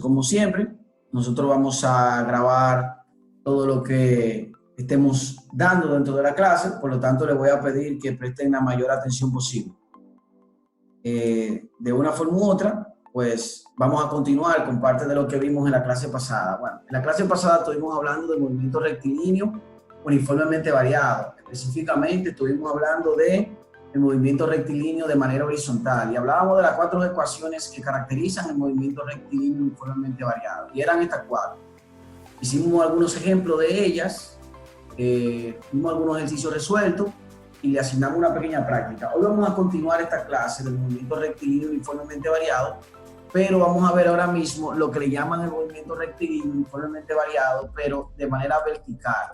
como siempre, nosotros vamos a grabar todo lo que estemos dando dentro de la clase, por lo tanto les voy a pedir que presten la mayor atención posible. De una forma u otra, pues vamos a continuar con parte de lo que vimos en la clase pasada. Bueno, en la clase pasada estuvimos hablando del movimiento rectilíneo uniformemente variado. Específicamente estuvimos hablando de el movimiento rectilíneo de manera horizontal y hablábamos de las 4 ecuaciones que caracterizan el movimiento rectilíneo uniformemente variado, y eran estas 4. Hicimos algunos ejemplos de ellas, hicimos algunos ejercicios resueltos y le asignamos una pequeña práctica. Hoy vamos a continuar esta clase del movimiento rectilíneo uniformemente variado, pero vamos a ver ahora mismo lo que le llaman el movimiento rectilíneo uniformemente variado, pero de manera vertical,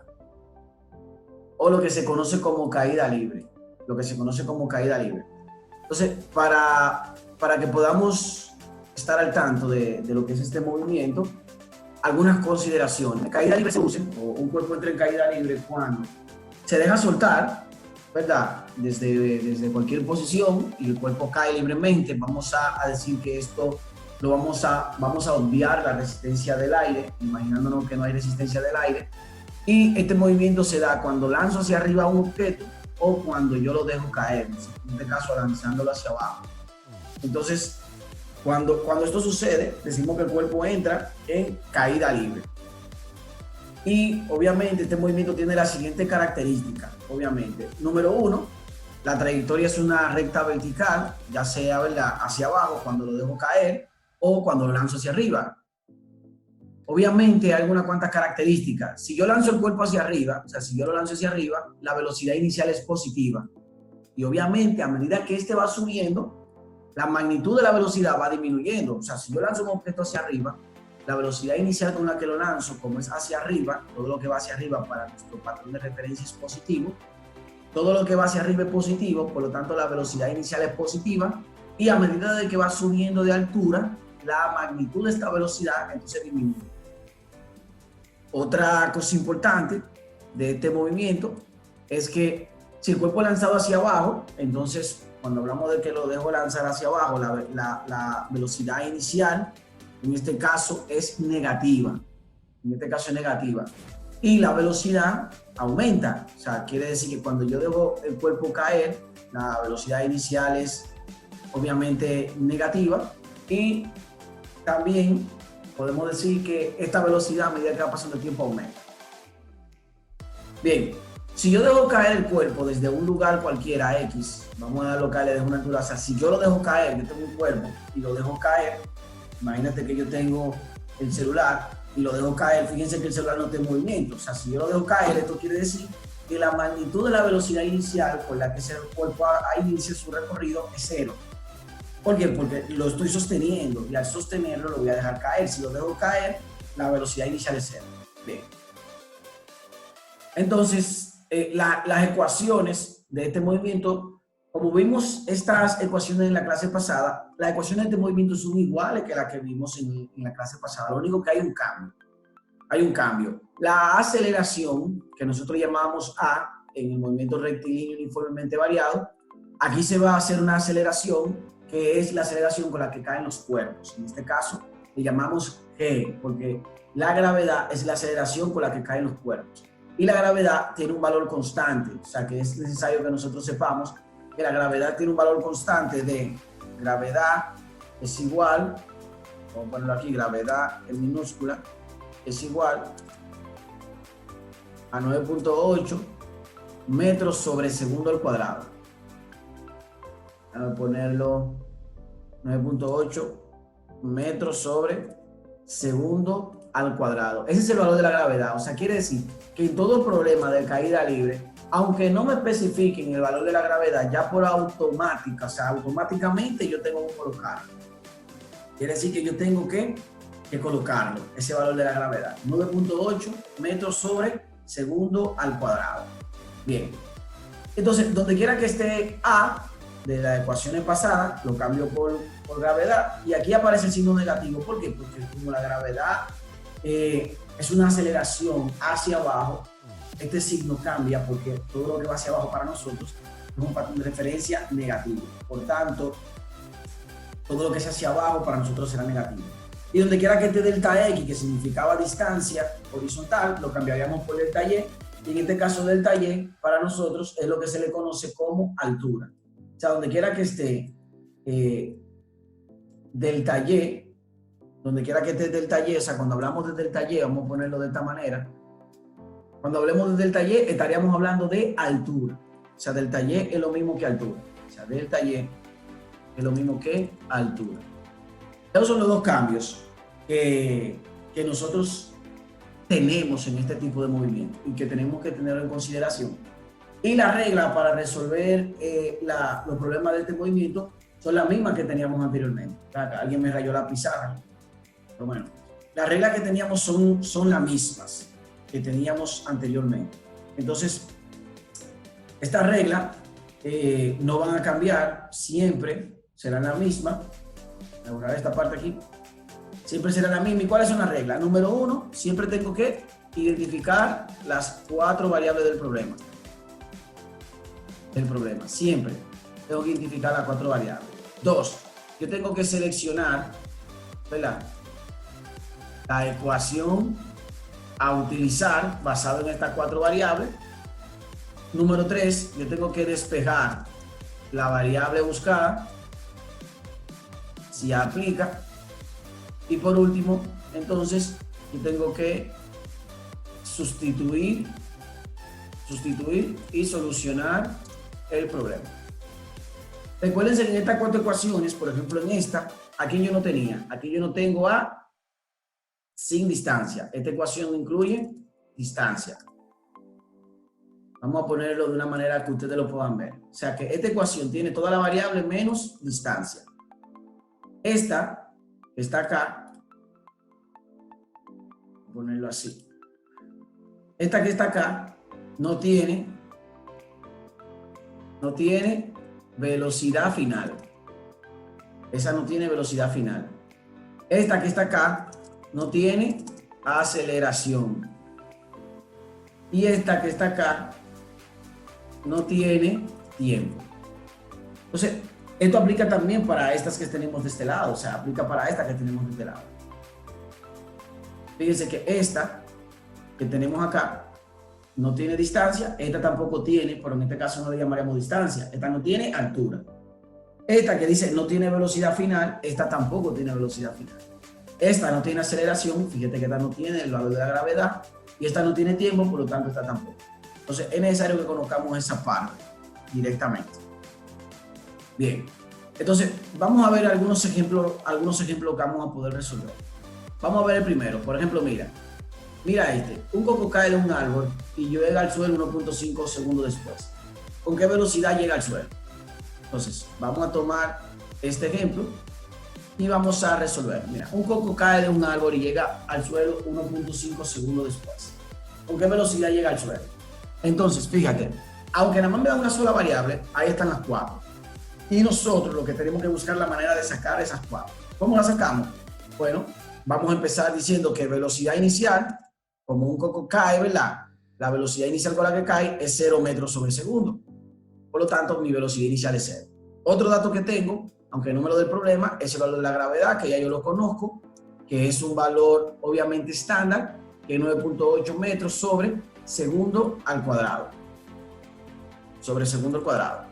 o lo que se conoce como caída libre. Entonces, para que podamos estar al tanto de lo que es este movimiento, algunas consideraciones. Caída libre se usa, o un cuerpo entra en caída libre cuando se deja soltar, ¿verdad? Desde cualquier posición y el cuerpo cae libremente. Vamos a decir que esto lo vamos a obviar la resistencia del aire, imaginándonos que no hay resistencia del aire. Y este movimiento se da cuando lanzo hacia arriba un objeto o cuando yo lo dejo caer, en este caso lanzándolo hacia abajo. Entonces, cuando esto sucede, decimos que el cuerpo entra en caída libre. Y obviamente este movimiento tiene la siguiente característica, obviamente. Número 1, la trayectoria es una recta vertical, ya sea, ¿verdad?, hacia abajo cuando lo dejo caer o cuando lo lanzo hacia arriba. Obviamente hay algunas cuantas características. Si yo lanzo el cuerpo hacia arriba, o sea, si yo lo lanzo hacia arriba, la velocidad inicial es positiva. Y obviamente a medida que este va subiendo, la magnitud de la velocidad va disminuyendo. O sea, si yo lanzo un objeto hacia arriba, la velocidad inicial con la que lo lanzo, como es hacia arriba, todo lo que va hacia arriba para nuestro patrón de referencia es positivo. Todo lo que va hacia arriba es positivo, por lo tanto la velocidad inicial es positiva. Y a medida de que va subiendo de altura, la magnitud de esta velocidad entonces disminuye. Otra cosa importante de este movimiento es que si el cuerpo es lanzado hacia abajo, entonces cuando hablamos de que lo dejo lanzar hacia abajo, la velocidad inicial en este caso es negativa. Y la velocidad aumenta. O sea, quiere decir que cuando yo dejo el cuerpo caer, la velocidad inicial es obviamente negativa, y también podemos decir que esta velocidad a medida que va pasando el tiempo aumenta. Bien, si yo dejo caer el cuerpo desde un lugar cualquiera X, vamos a darlo caer desde una altura, o sea, si yo lo dejo caer, yo tengo un cuerpo y lo dejo caer, imagínate que yo tengo el celular y lo dejo caer, fíjense que el celular no está en movimiento, o sea, si yo lo dejo caer, esto quiere decir que la magnitud de la velocidad inicial con la que ese cuerpo inicia su recorrido es 0. ¿Por qué? Porque lo estoy sosteniendo y al sostenerlo lo voy a dejar caer. Si lo dejo caer, la velocidad inicial es 0. Bien. Entonces, las ecuaciones de este movimiento, como vimos estas ecuaciones en la clase pasada, las ecuaciones de este movimiento son iguales que las que vimos en la clase pasada. Lo único que hay un cambio. La aceleración, que nosotros llamamos A en el movimiento rectilíneo uniformemente variado, aquí se va a hacer una aceleración que es la aceleración con la que caen los cuerpos. En este caso, le llamamos G, porque la gravedad es la aceleración con la que caen los cuerpos. Y la gravedad tiene un valor constante, o sea que es necesario que nosotros sepamos que la gravedad tiene un valor constante de gravedad es igual, vamos a ponerlo aquí, gravedad en minúscula, es igual a 9.8 metros sobre segundo al cuadrado. Vamos a ponerlo 9.8 metros sobre segundo al cuadrado. Ese es el valor de la gravedad. O sea, quiere decir que en todo problema de caída libre, aunque no me especifiquen el valor de la gravedad, ya por automática, o sea, automáticamente yo tengo que colocarlo. Quiere decir que yo tengo que colocarlo, ese valor de la gravedad. 9.8 metros sobre segundo al cuadrado. Bien. Entonces, donde quiera que esté A de las ecuaciones pasadas, lo cambio por gravedad, y aquí aparece el signo negativo. ¿Por qué? Porque como la gravedad es una aceleración hacia abajo, este signo cambia porque todo lo que va hacia abajo para nosotros es un patrón de referencia negativo. Por tanto, todo lo que es hacia abajo para nosotros será negativo. Y donde quiera que esté delta X, que significaba distancia horizontal, lo cambiaríamos por delta Y. Y en este caso delta Y, para nosotros, es lo que se le conoce como altura. O sea, donde quiera que esté delta Y, donde quiera que esté delta Y, o sea, cuando hablamos de delta Y, vamos a ponerlo de esta manera. Cuando hablemos de delta Y, estaríamos hablando de altura. O sea, delta Y es lo mismo que altura. O sea, delta Y es lo mismo que altura. Esos son los dos cambios que nosotros tenemos en este tipo de movimiento y que tenemos que tenerlo en consideración. Y la regla para resolver los problemas de este movimiento son las mismas que teníamos anteriormente. Acá alguien me rayó la pizarra. Pero bueno, las reglas que teníamos son las mismas que teníamos anteriormente. Entonces, estas reglas no van a cambiar, siempre serán las mismas. Voy a borrar esta parte aquí. Siempre será la misma. ¿Y cuáles son las reglas? Número 1, siempre tengo que identificar las 4 variables del problema. Siempre tengo que identificar las 4 variables. 2, yo tengo que seleccionar, ¿verdad?, la ecuación a utilizar basado en estas 4 variables. Número 3, yo tengo que despejar la variable buscada, si aplica. Y por último, entonces, yo tengo que sustituir y solucionar el problema. Recuérdense que en estas 4 ecuaciones, por ejemplo en esta, aquí yo no tenía, aquí yo no tengo A sin distancia. Esta ecuación incluye distancia. Vamos a ponerlo de una manera que ustedes lo puedan ver. O sea que esta ecuación tiene toda la variable menos distancia. Esta que está acá, voy a ponerlo así. Esta que está acá no tiene velocidad final. Esa no tiene velocidad final. Esta que está acá no tiene aceleración. Y esta que está acá no tiene tiempo. Entonces, esto aplica también para estas que tenemos de este lado. O sea, aplica para esta que tenemos de este lado. Fíjense que esta que tenemos acá no tiene distancia. Esta tampoco tiene, pero en este caso no le llamaríamos distancia. Esta no tiene altura. Esta que dice no tiene velocidad final, esta tampoco tiene velocidad final. Esta no tiene aceleración, fíjate que esta no tiene el valor de la gravedad, y esta no tiene tiempo, por lo tanto esta tampoco. Entonces es necesario que conozcamos esa parte directamente. Bien, entonces vamos a ver algunos ejemplos que vamos a poder resolver. Vamos a ver el primero. Por ejemplo, mira este. Un coco cae de un árbol y llega al suelo 1.5 segundos después. ¿Con qué velocidad llega al suelo? Entonces, vamos a tomar este ejemplo y vamos a resolver. Mira, un coco cae de un árbol y llega al suelo 1.5 segundos después. ¿Con qué velocidad llega al suelo? Entonces, fíjate, aunque nada más me da una sola variable, ahí están las 4. Y nosotros lo que tenemos que buscar es la manera de sacar esas 4. ¿Cómo las sacamos? Bueno, vamos a empezar diciendo que velocidad inicial, como un coco cae, ¿verdad? La velocidad inicial con la que cae es 0 metros sobre segundo. Por lo tanto, mi velocidad inicial es 0. Otro dato que tengo, aunque no me lo dé el problema, es el valor de la gravedad, que ya yo lo conozco, que es un valor obviamente estándar, que es 9.8 metros sobre segundo al cuadrado. Sobre segundo al cuadrado.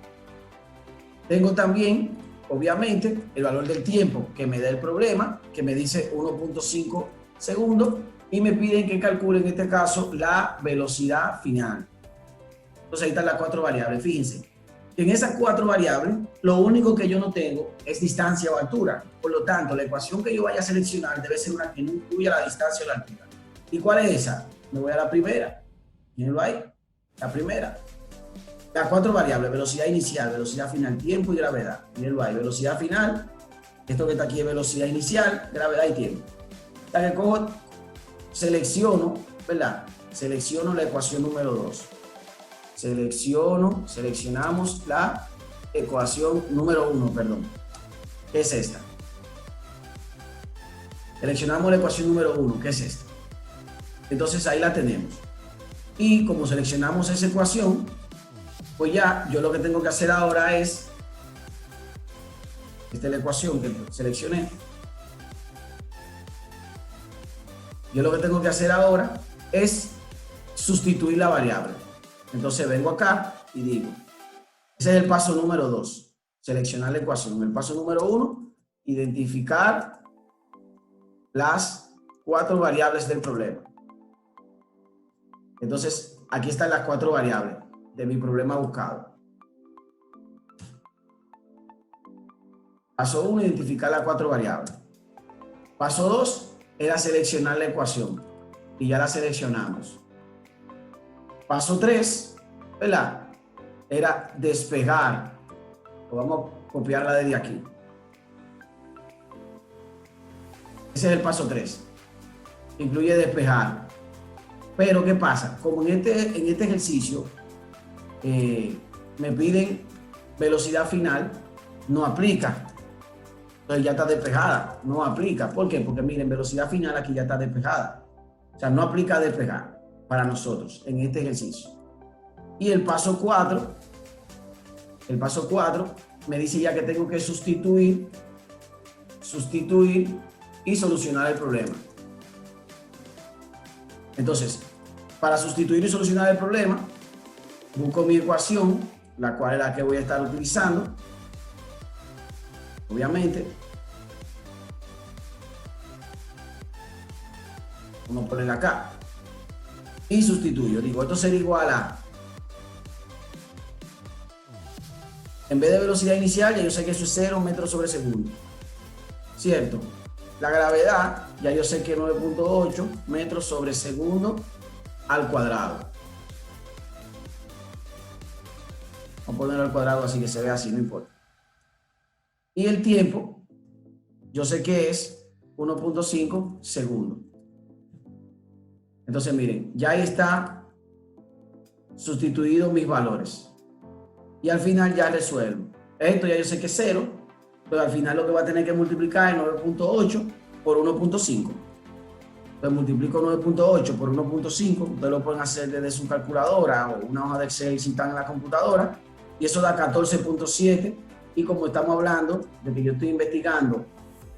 Tengo también, obviamente, el valor del tiempo que me da el problema, que me dice 1.5 segundos, y me piden que calcule en este caso la velocidad final. Entonces ahí están las 4 variables. Fíjense, en esas 4 variables, lo único que yo no tengo es distancia o altura. Por lo tanto, la ecuación que yo vaya a seleccionar debe ser una que no incluya la distancia o la altura. ¿Y cuál es esa? Me voy a la primera. Mírenlo ahí. La primera. Las 4 variables: velocidad inicial, velocidad final, tiempo y gravedad. Mírenlo ahí. Velocidad final. Esto que está aquí es velocidad inicial, gravedad y tiempo. Hasta que cojo, selecciono, ¿verdad? Selecciono la ecuación número 2. Seleccionamos la ecuación número 1, perdón. ¿Qué es esta? Seleccionamos la ecuación número 1, ¿qué es esta? Entonces ahí la tenemos. Y como seleccionamos esa ecuación, pues ya yo lo que tengo que hacer ahora es, esta es la ecuación que seleccioné. Yo lo que tengo que hacer ahora es sustituir la variable. Entonces vengo acá y digo, ese es el paso número 2, seleccionar la ecuación. El paso número 1, identificar las 4 variables del problema. Entonces, aquí están las 4 variables de mi problema buscado. Paso 1, identificar las 4 variables. Paso 2 era seleccionar la ecuación y ya la seleccionamos. Paso 3, ¿verdad? Era despejar. Vamos a copiarla desde aquí. Ese es el paso 3. Incluye despejar. Pero ¿qué pasa? Como en este ejercicio me piden velocidad final, no aplica. Entonces ya está despejada, no aplica. ¿Por qué? Porque miren, velocidad final aquí ya está despejada. O sea, no aplica despejar para nosotros en este ejercicio. Y el paso 4 me dice ya que tengo que sustituir y solucionar el problema. Entonces, para sustituir y solucionar el problema, busco mi ecuación, la cual es la que voy a estar utilizando. Obviamente, vamos a ponerla acá. Y sustituyo. Digo, esto sería igual a... En vez de velocidad inicial, ya yo sé que eso es 0 metros sobre segundo. ¿Cierto? La gravedad, ya yo sé que es 9.8 metros sobre segundo al cuadrado. Vamos a ponerlo al cuadrado así que se vea así, no importa. Y el tiempo, yo sé que es 1.5 segundos. Entonces, miren, ya ahí está sustituido mis valores. Y al final ya resuelvo. Esto ya yo sé que es 0, pero al final lo que va a tener que multiplicar es 9.8 por 1.5. Entonces multiplico 9.8 por 1.5, ustedes lo pueden hacer desde su calculadora o una hoja de Excel si están en la computadora, y eso da 14.7, y como estamos hablando de que yo estoy investigando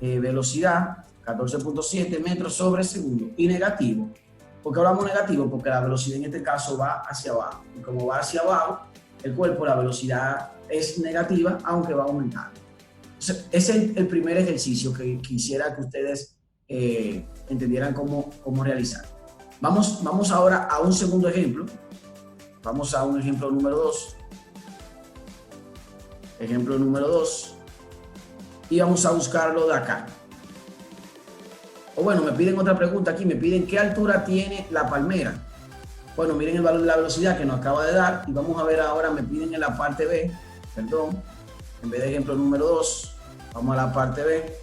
velocidad, 14.7 metros sobre segundo, y negativo. ¿Por qué hablamos negativo? Porque la velocidad en este caso va hacia abajo, y como va hacia abajo, el cuerpo, la velocidad es negativa, aunque va aumentando. Entonces, ese es el primer ejercicio que quisiera que ustedes entendieran cómo realizar. Vamos ahora a un segundo ejemplo. Vamos a un ejemplo número 2. Ejemplo número 2. Y vamos a buscarlo de acá. O bueno, me piden otra pregunta aquí. Me piden qué altura tiene la palmera. Bueno, miren el valor de la velocidad que nos acaba de dar. Y vamos a ver ahora, me piden en la parte B. Perdón. En vez de ejemplo número 2, vamos a la parte B.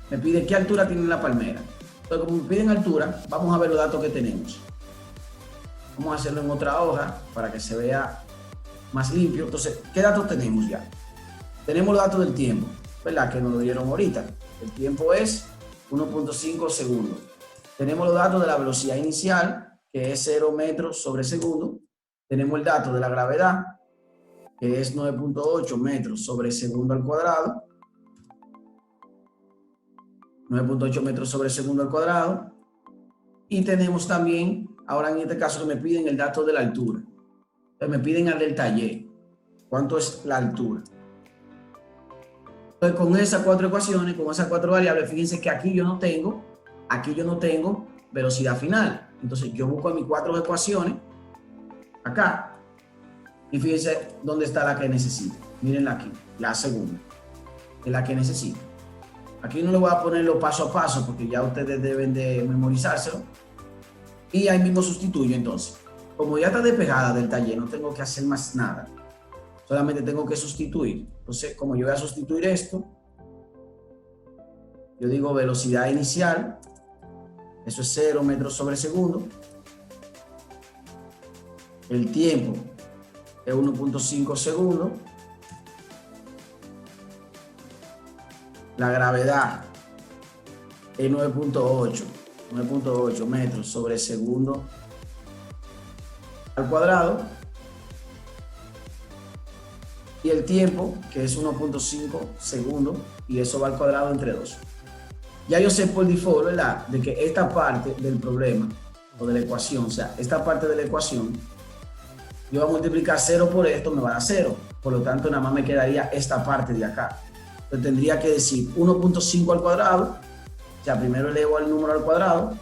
Me pide qué altura tiene la palmera. Entonces, como me piden altura, vamos a ver los datos que tenemos. Vamos a hacerlo en otra hoja para que se vea más limpio. Entonces, ¿qué datos tenemos ya? Tenemos los datos del tiempo, ¿verdad? Que nos lo dieron ahorita. El tiempo es 1.5 segundos. Tenemos los datos de la velocidad inicial, que es 0 metros sobre segundo. Tenemos el dato de la gravedad, que es 9.8 metros sobre segundo al cuadrado. 9.8 metros sobre segundo al cuadrado. Y tenemos también, ahora en este caso, que me piden el dato de la altura. Entonces me piden al delta Y. ¿Cuánto es la altura? Entonces con esas 4 ecuaciones, con esas 4 variables, fíjense que aquí yo no tengo velocidad final. Entonces yo busco mis 4 ecuaciones, acá, y fíjense dónde está la que necesito. Mírenla aquí, la segunda, es la que necesito. Aquí no le voy a ponerlo paso a paso porque ya ustedes deben de memorizárselo. Y ahí mismo sustituyo entonces. Como ya está despejada del taller, no tengo que hacer más nada. Solamente tengo que sustituir. Entonces, como yo voy a sustituir esto, yo digo velocidad inicial. Eso es 0 metros sobre segundo. El tiempo es 1.5 segundos. La gravedad es 9.8 metros sobre segundo al cuadrado. Y el tiempo, que es 1.5 segundos, y eso va al cuadrado entre 2. Ya yo sé por default, ¿verdad?, de que esta parte del problema o de la ecuación, o sea, esta parte de la ecuación, yo voy a multiplicar 0 por esto, me va a dar 0. Por lo tanto, nada más me quedaría esta parte de acá. Entonces tendría que decir 1.5 al cuadrado, o sea, primero elevo el número al cuadrado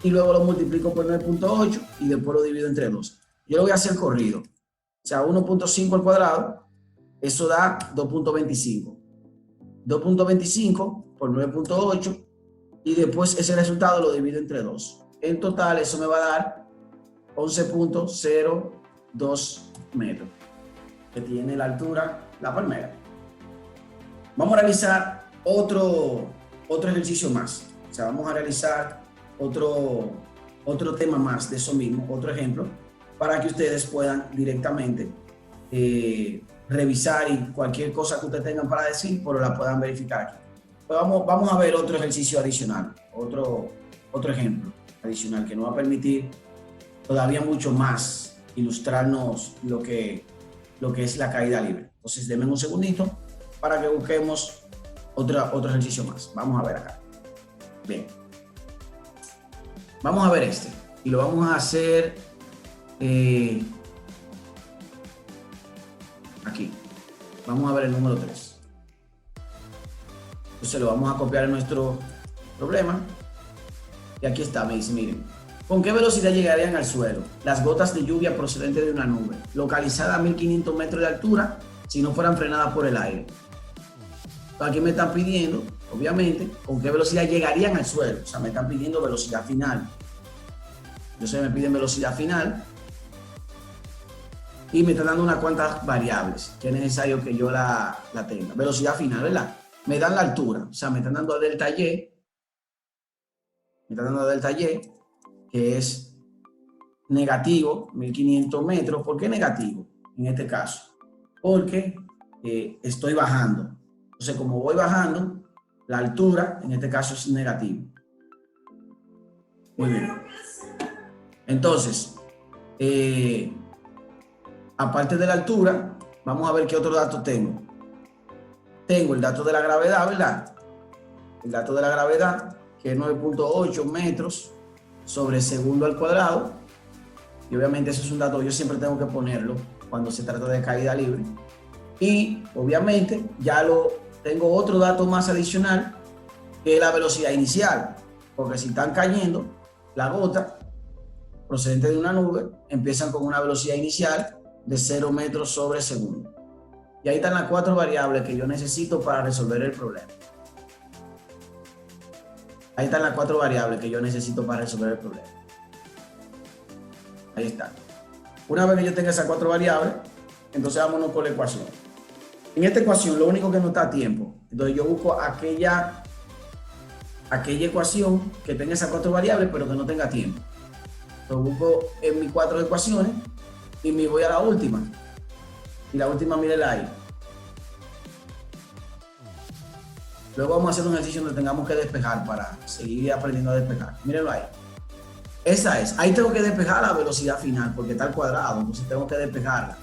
y luego lo multiplico por 9.8 y después lo divido entre 2. Yo lo voy a hacer corrido. O sea, 1.5 al cuadrado, eso da 2.25. 2.25 por 9.8 y después ese resultado lo divido entre 2. En total eso me va a dar 11.02 metros que tiene la altura la palmera. Vamos a realizar otro ejercicio más. O sea, vamos a realizar otro tema más de eso mismo, otro ejemplo, para que ustedes puedan directamente revisar y cualquier cosa que ustedes tengan para decir, pero la puedan verificar aquí. Pues vamos a ver otro ejercicio adicional, otro ejemplo adicional que nos va a permitir todavía mucho más ilustrarnos lo que es la caída libre. Entonces, denme un segundito para que busquemos otro ejercicio más. Vamos a ver acá. Bien. Vamos a ver este. Y lo vamos a hacer aquí. Vamos a ver el número 3. Entonces lo vamos a copiar en nuestro problema. Y aquí está, me dice, miren. ¿Con qué velocidad llegarían al suelo las gotas de lluvia procedentes de una nube, localizada a 1500 metros de altura, si no fueran frenadas por el aire? Aquí me están pidiendo, obviamente, con qué velocidad llegarían al suelo. O sea, me están pidiendo velocidad final. Entonces me piden velocidad final y me están dando unas cuantas variables que es necesario que yo la tenga. Velocidad final, ¿verdad? Me dan la altura, o sea, me están dando delta Y. Me están dando delta Y, que es negativo, 1500 metros. ¿Por qué negativo en este caso? Porque estoy bajando. Entonces, como voy bajando, la altura, en este caso, es negativo. Muy bien. Entonces, aparte de la altura, vamos a ver qué otro dato tengo. Tengo el dato de la gravedad, ¿verdad? El dato de la gravedad, que es 9.8 metros sobre segundo al cuadrado. Y obviamente eso es un dato que yo siempre tengo que ponerlo cuando se trata de caída libre. Y obviamente ya tengo otro dato más adicional, que es la velocidad inicial. Porque si están cayendo, la gota procedente de una nube empiezan con una velocidad inicial de 0 metros sobre segundo. Y ahí están las 4 variables que yo necesito para resolver el problema. Ahí están las 4 variables que yo necesito para resolver el problema. Ahí está. Una vez que yo tenga esas 4 variables, entonces vámonos con la ecuación. En esta ecuación lo único que no está a tiempo. Entonces yo busco aquella ecuación que tenga esas 4 variables, pero que no tenga tiempo. Entonces busco en mis 4 ecuaciones y me voy a la última. Y la última, mírenla ahí. Luego vamos a hacer un ejercicio donde tengamos que despejar para seguir aprendiendo a despejar. Mírenlo ahí. Esa es. Ahí tengo que despejar la velocidad final porque está al cuadrado. Entonces tengo que despejarla.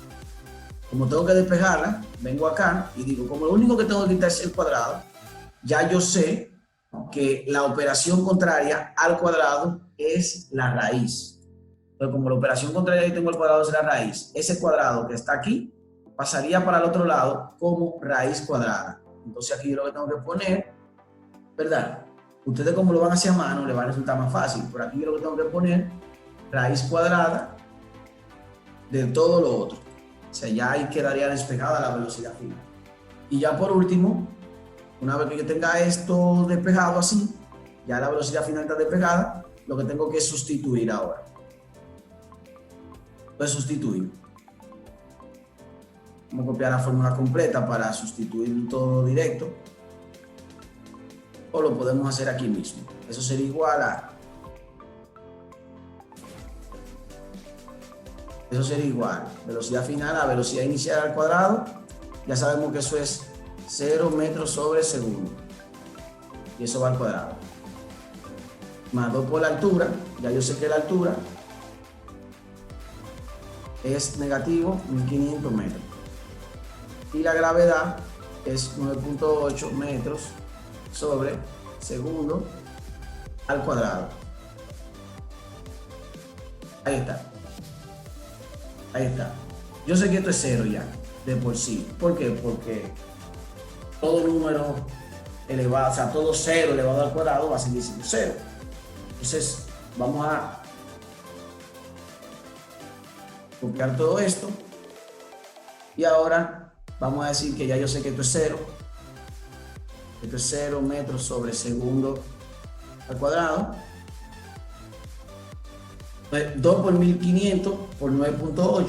Como tengo que despejarla, vengo acá y digo, como lo único que tengo que quitar es el cuadrado, ya yo sé que la operación contraria al cuadrado es la raíz. Entonces, como la operación contraria que tengo al cuadrado es la raíz, ese cuadrado que está aquí pasaría para el otro lado como raíz cuadrada. Entonces aquí yo lo que tengo que poner, ¿verdad? Ustedes como lo van a hacer a mano, les va a resultar más fácil. Por aquí yo lo que tengo que poner, raíz cuadrada de todo lo otro. O sea, ya ahí quedaría despejada la velocidad final. Y ya por último, una vez que yo tenga esto despejado así, ya la velocidad final está despejada, lo que tengo que sustituir ahora. Pues sustituir. Vamos a copiar la fórmula completa para sustituir todo directo. O lo podemos hacer aquí mismo. Eso sería igual a... Eso sería igual. Velocidad final a velocidad inicial al cuadrado. Ya sabemos que eso es 0 metros sobre segundo. Y eso va al cuadrado. Más 2 por la altura. Ya yo sé que la altura es negativo 1500 metros. Y la gravedad es 9.8 metros sobre segundo al cuadrado. Ahí está. Ahí está. Yo sé que esto es 0 ya, de por sí. ¿Por qué? Porque todo número elevado, o sea, todo 0 elevado al cuadrado va a seguir siendo 0. Entonces, vamos a copiar todo esto. Y ahora vamos a decir que ya yo sé que esto es 0. Esto es 0 metros sobre segundo al cuadrado. 2 por 1500 por 9.8.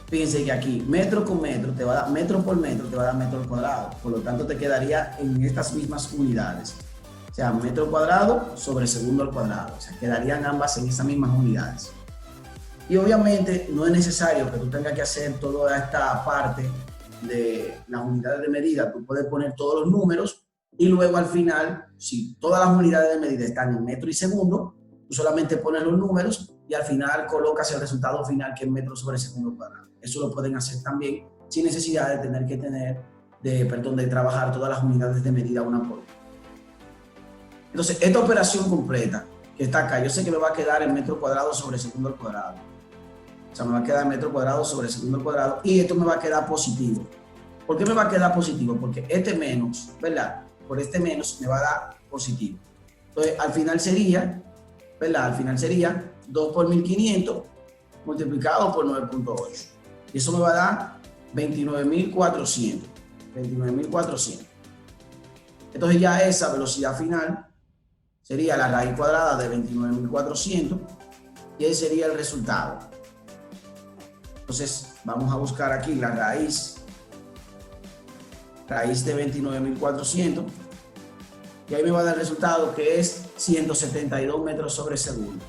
Fíjense que aquí metro con metro te va a dar metro por metro, te va a dar metro al cuadrado. Por lo tanto, te quedaría en estas mismas unidades. O sea, metro cuadrado sobre segundo al cuadrado. O sea, quedarían ambas en esas mismas unidades. Y obviamente no es necesario que tú tengas que hacer toda esta parte de las unidades de medida. Tú puedes poner todos los números y luego al final, si todas las unidades de medida están en metro y segundo, tú solamente pones los números y al final colocas el resultado final, que es metro sobre segundo cuadrado. Eso lo pueden hacer también sin necesidad de tener que de trabajar todas las unidades de medida una por una. Entonces, esta operación completa que está acá, yo sé que me va a quedar en metro cuadrado sobre segundo al cuadrado. O sea, me va a quedar metro cuadrado sobre segundo al cuadrado y esto me va a quedar positivo. ¿Por qué me va a quedar positivo? Porque este menos, ¿verdad? Por este menos me va a dar positivo. Entonces, al final sería, ¿verdad? Al final sería 2 por 1500 multiplicado por 9.8. Y eso me va a dar 29.400. 29.400. Entonces ya esa velocidad final sería la raíz cuadrada de 29.400 y ese sería el resultado. Entonces vamos a buscar aquí la raíz de 29.400 y ahí me va a dar el resultado, que es 172 metros sobre segundo.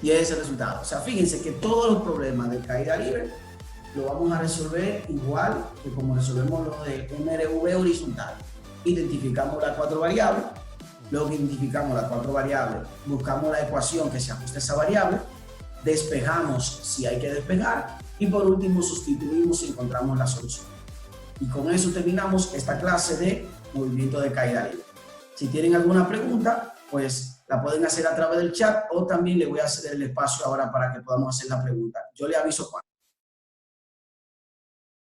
Y ese es el resultado. O sea, fíjense que todos los problemas de caída libre lo vamos a resolver igual que como resolvemos lo de MRV horizontal. Identificamos las 4 variables, luego que identificamos las 4 variables, buscamos la ecuación que se ajuste a esa variable, despejamos si hay que despejar y por último sustituimos y encontramos la solución. Y con eso terminamos esta clase de movimiento de caída libre. Si tienen alguna pregunta, pues la pueden hacer a través del chat o también le voy a hacer el espacio ahora para que podamos hacer la pregunta. Yo le aviso cuando.